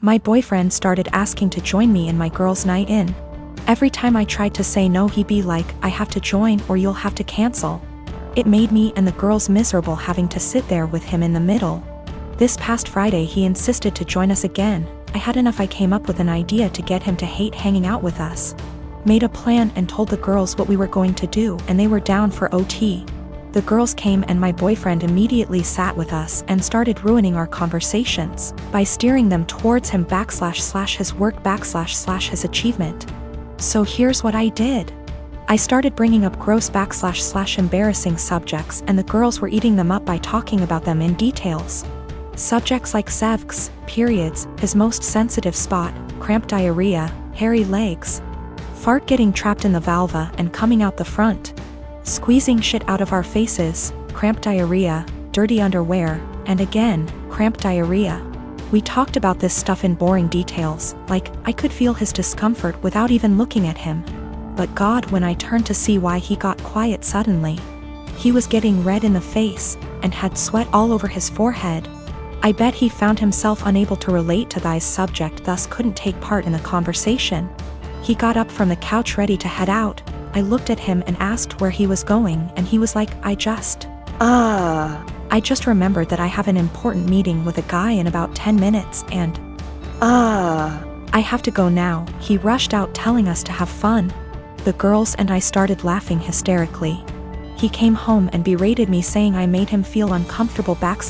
My boyfriend started asking to join me in my girls' night in. Every time I tried to say no, he'd be like, "I have to join or you'll have to cancel." It made me and the girls miserable having to sit there with him in the middle. This past Friday he insisted to join us again. I had enough. I came up with an idea to get him to hate hanging out with us. Made a plan and told the girls what we were going to do, and they were down for OT. The girls came and my boyfriend immediately sat with us and started ruining our conversations by steering them towards him / his work / his achievement. So here's what I did. I started bringing up gross / embarrassing subjects, and the girls were eating them up by talking about them in details. Subjects like sevks, periods, his most sensitive spot, cramp diarrhea, hairy legs, fart getting trapped in the vulva and coming out the front, squeezing shit out of our faces, cramp diarrhea, dirty underwear, and again, cramp diarrhea. We talked about this stuff in boring details, like, I could feel his discomfort without even looking at him. But God, when I turned to see why, he got quiet suddenly. He was getting red in the face, and had sweat all over his forehead. I bet he found himself unable to relate to this subject, thus couldn't take part in the conversation. He got up from the couch ready to head out. I looked at him and asked where he was going, and he was like, I just remembered that I have an important meeting with a guy in about 10 minutes and I have to go now. He rushed out telling us to have fun. The girls and I started laughing hysterically. He came home and berated me, saying I made him feel uncomfortable /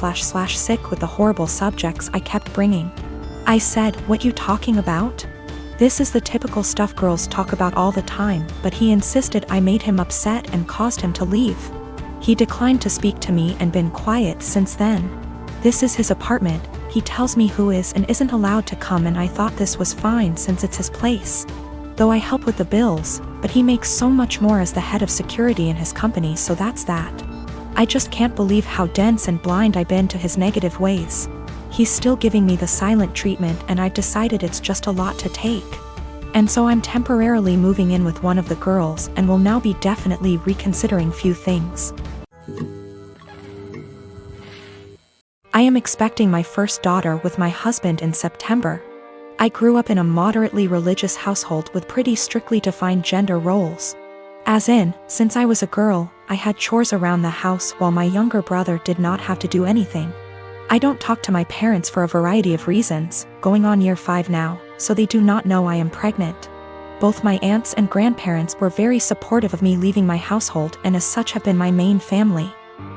sick with the horrible subjects I kept bringing. I said, what you talking about? This is the typical stuff girls talk about all the time, but he insisted I made him upset and caused him to leave. He declined to speak to me and been quiet since then. This is his apartment. He tells me who is and isn't allowed to come, and I thought this was fine since it's his place. Though I help with the bills, but he makes so much more as the head of security in his company, so that's that. I just can't believe how dense and blind I've been to his negative ways. He's still giving me the silent treatment, and I've decided it's just a lot to take. And so I'm temporarily moving in with one of the girls and will now be definitely reconsidering few things. I am expecting my first daughter with my husband in September. I grew up in a moderately religious household with pretty strictly defined gender roles. As in, since I was a girl, I had chores around the house while my younger brother did not have to do anything. I don't talk to my parents for a variety of reasons, going on year 5 now, so they do not know I am pregnant. Both my aunts and grandparents were very supportive of me leaving my household, and as such have been my main family.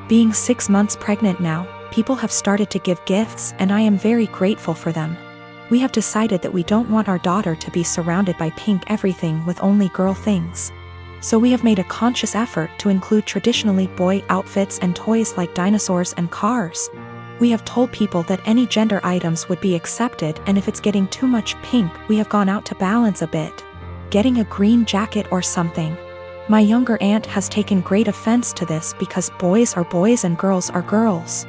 Being 6 months pregnant now, people have started to give gifts, and I am very grateful for them. We have decided that we don't want our daughter to be surrounded by pink everything with only girl things. So we have made a conscious effort to include traditionally boy outfits and toys like dinosaurs and cars. We have told people that any gender items would be accepted, and if it's getting too much pink, we have gone out to balance a bit. Getting a green jacket or something. My younger aunt has taken great offense to this because boys are boys and girls are girls.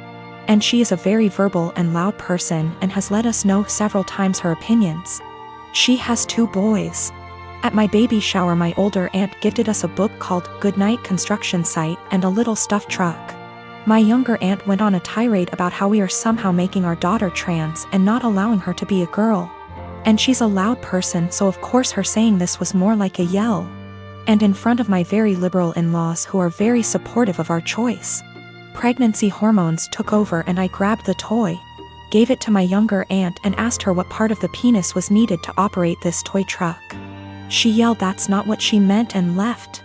And she is a very verbal and loud person and has let us know several times her opinions. She has 2 boys. At my baby shower, my older aunt gifted us a book called Goodnight Construction Site and a little stuffed truck. My younger aunt went on a tirade about how we are somehow making our daughter trans and not allowing her to be a girl. And she's a loud person, so of course her saying this was more like a yell. And in front of my very liberal in-laws who are very supportive of our choice. Pregnancy hormones took over and I grabbed the toy, gave it to my younger aunt and asked her what part of the penis was needed to operate this toy truck. She yelled that's not what she meant and left.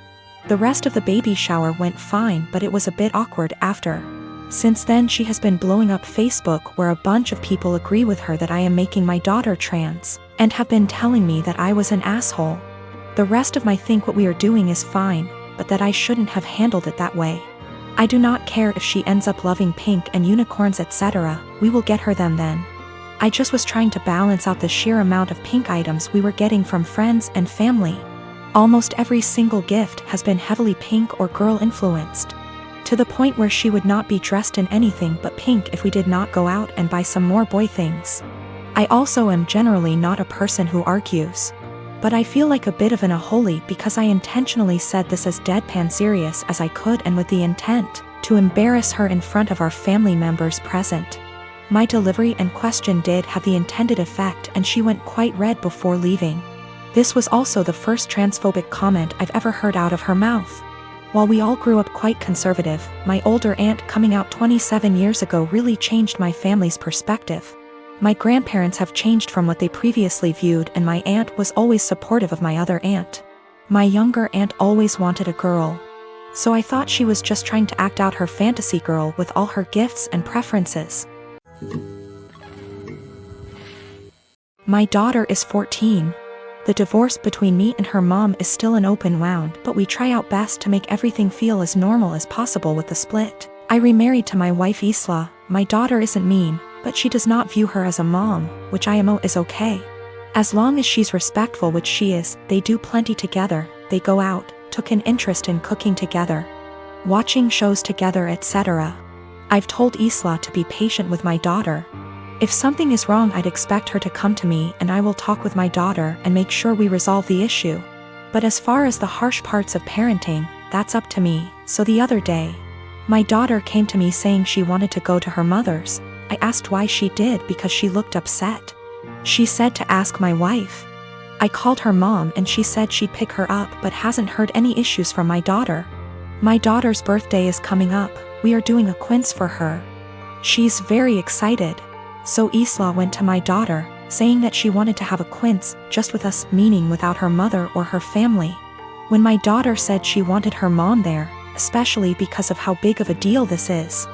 The rest of the baby shower went fine, but it was a bit awkward after. Since then she has been blowing up Facebook, where a bunch of people agree with her that I am making my daughter trans, and have been telling me that I was an asshole. The rest of my think what we are doing is fine, but that I shouldn't have handled it that way. I do not care if she ends up loving pink and unicorns etc, we will get her them then. I just was trying to balance out the sheer amount of pink items we were getting from friends and family. Almost every single gift has been heavily pink or girl influenced. To the point where she would not be dressed in anything but pink if we did not go out and buy some more boy things. I also am generally not a person who argues. But I feel like a bit of an unholy because I intentionally said this as deadpan serious as I could and with the intent to embarrass her in front of our family members present. My delivery and question did have the intended effect, and she went quite red before leaving. This was also the first transphobic comment I've ever heard out of her mouth. While we all grew up quite conservative, my older aunt coming out 27 years ago really changed my family's perspective. My grandparents have changed from what they previously viewed, and my aunt was always supportive of my other aunt. My younger aunt always wanted a girl. So I thought she was just trying to act out her fantasy girl with all her gifts and preferences. My daughter is 14. The divorce between me and her mom is still an open wound, but we try our best to make everything feel as normal as possible with the split. I remarried to my wife Isla. My daughter isn't mean, but she does not view her as a mom, which I am is okay. As long as she's respectful, which she is, they do plenty together, they go out, took an interest in cooking together, watching shows together, etc. I've told Isla to be patient with my daughter. If something is wrong, I'd expect her to come to me and I will talk with my daughter and make sure we resolve the issue. But as far as the harsh parts of parenting, that's up to me. So the other day, my daughter came to me saying she wanted to go to her mother's. I asked why she did because she looked upset. She said to ask my wife. I called her mom and she said she'd pick her up but hasn't heard any issues from my daughter. My daughter's birthday is coming up. We are doing a quince for her. She's very excited. So Isla went to my daughter, saying that she wanted to have a quince just with us, meaning without her mother or her family. When my daughter said she wanted her mom there, especially because of how big of a deal this is.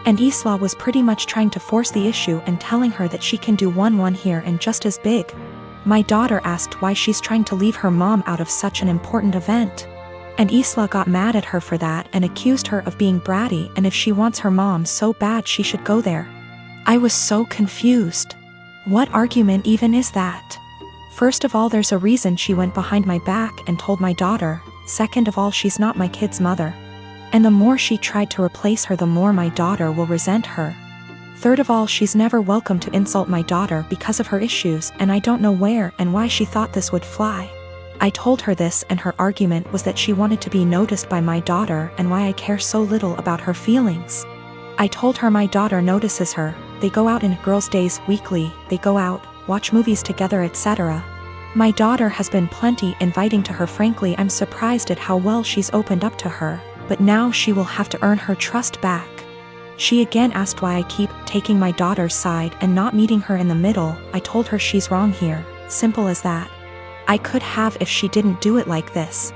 And Isla was pretty much trying to force the issue and telling her that she can do one here and just as big. My daughter asked why she's trying to leave her mom out of such an important event. And Isla got mad at her for that and accused her of being bratty, and if she wants her mom so bad she should go there. I was so confused. What argument even is that? First of all, there's a reason she went behind my back and told my daughter. Second of all, she's not my kid's mother. And the more she tried to replace her, the more my daughter will resent her. Third of all, she's never welcome to insult my daughter because of her issues, and I don't know where and why she thought this would fly. I told her this, and her argument was that she wanted to be noticed by my daughter and why I care so little about her feelings. I told her my daughter notices her. They go out in girls' days weekly, they go out, watch movies together, etc. My daughter has been plenty inviting to her. Frankly, I'm surprised at how well she's opened up to her, but now she will have to earn her trust back. She again asked why I keep taking my daughter's side and not meeting her in the middle. I told her she's wrong here, simple as that. I could have if she didn't do it like this.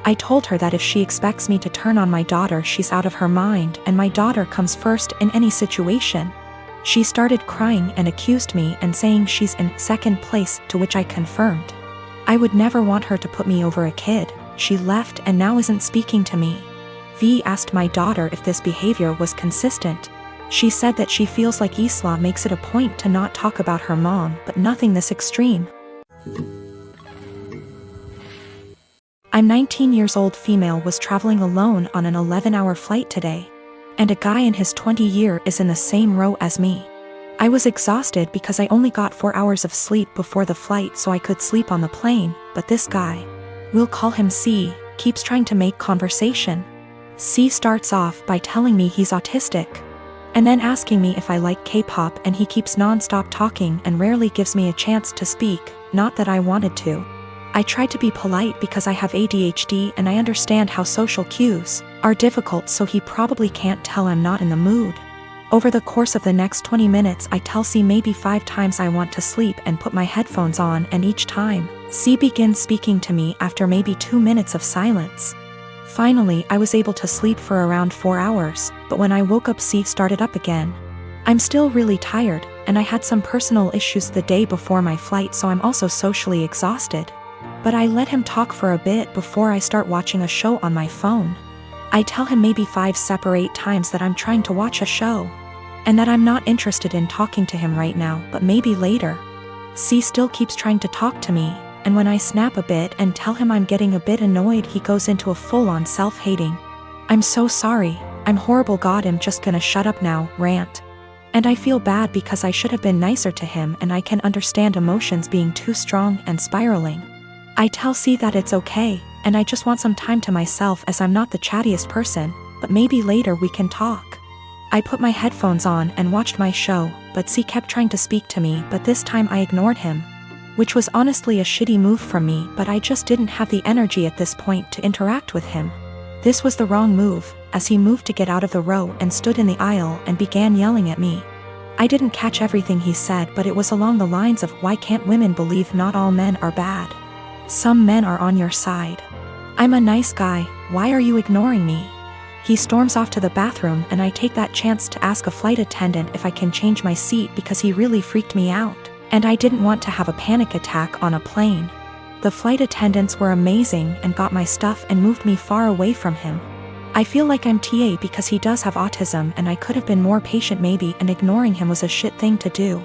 I told her that if she expects me to turn on my daughter, she's out of her mind, and my daughter comes first in any situation. She started crying and accused me and saying she's in second place, to which I confirmed. I would never want her to put me over a kid. She left and now isn't speaking to me. V asked my daughter if this behavior was consistent. She said that she feels like Isla makes it a point to not talk about her mom, but nothing this extreme. I'm 19 years old female, was traveling alone on an 11-hour flight today. And a guy in his 20s is in the same row as me. I was exhausted because I only got 4 hours of sleep before the flight so I could sleep on the plane, but this guy, we'll call him C, keeps trying to make conversation. C starts off by telling me he's autistic, and then asking me if I like K-pop, and he keeps non-stop talking and rarely gives me a chance to speak, not that I wanted to. I tried to be polite because I have ADHD and I understand how social cues are difficult, so he probably can't tell I'm not in the mood. Over the course of the next 20 minutes, I tell C maybe 5 times I want to sleep and put my headphones on, and each time, C begins speaking to me after maybe 2 minutes of silence. Finally, I was able to sleep for around 4 hours, but when I woke up, C started up again. I'm still really tired, and I had some personal issues the day before my flight, so I'm also socially exhausted. But I let him talk for a bit before I start watching a show on my phone. I tell him maybe 5 separate times that I'm trying to watch a show, and that I'm not interested in talking to him right now, but maybe later. C still keeps trying to talk to me, and when I snap a bit and tell him I'm getting a bit annoyed, he goes into a full-on self-hating, "I'm so sorry, I'm horrible, God, I'm just gonna shut up now," rant. And I feel bad because I should have been nicer to him, and I can understand emotions being too strong and spiraling. I tell C that it's okay, and I just want some time to myself as I'm not the chattiest person, but maybe later we can talk. I put my headphones on and watched my show, but C kept trying to speak to me, but this time I ignored him. Which was honestly a shitty move from me, but I just didn't have the energy at this point to interact with him. This was the wrong move, as he moved to get out of the row and stood in the aisle and began yelling at me. I didn't catch everything he said, but it was along the lines of, why can't women believe not all men are bad? Some men are on your side. I'm a nice guy, why are you ignoring me? He storms off to the bathroom and I take that chance to ask a flight attendant if I can change my seat because he really freaked me out, and I didn't want to have a panic attack on a plane. The flight attendants were amazing and got my stuff and moved me far away from him. I feel like I'm TA because he does have autism and I could have been more patient maybe, and ignoring him was a shit thing to do.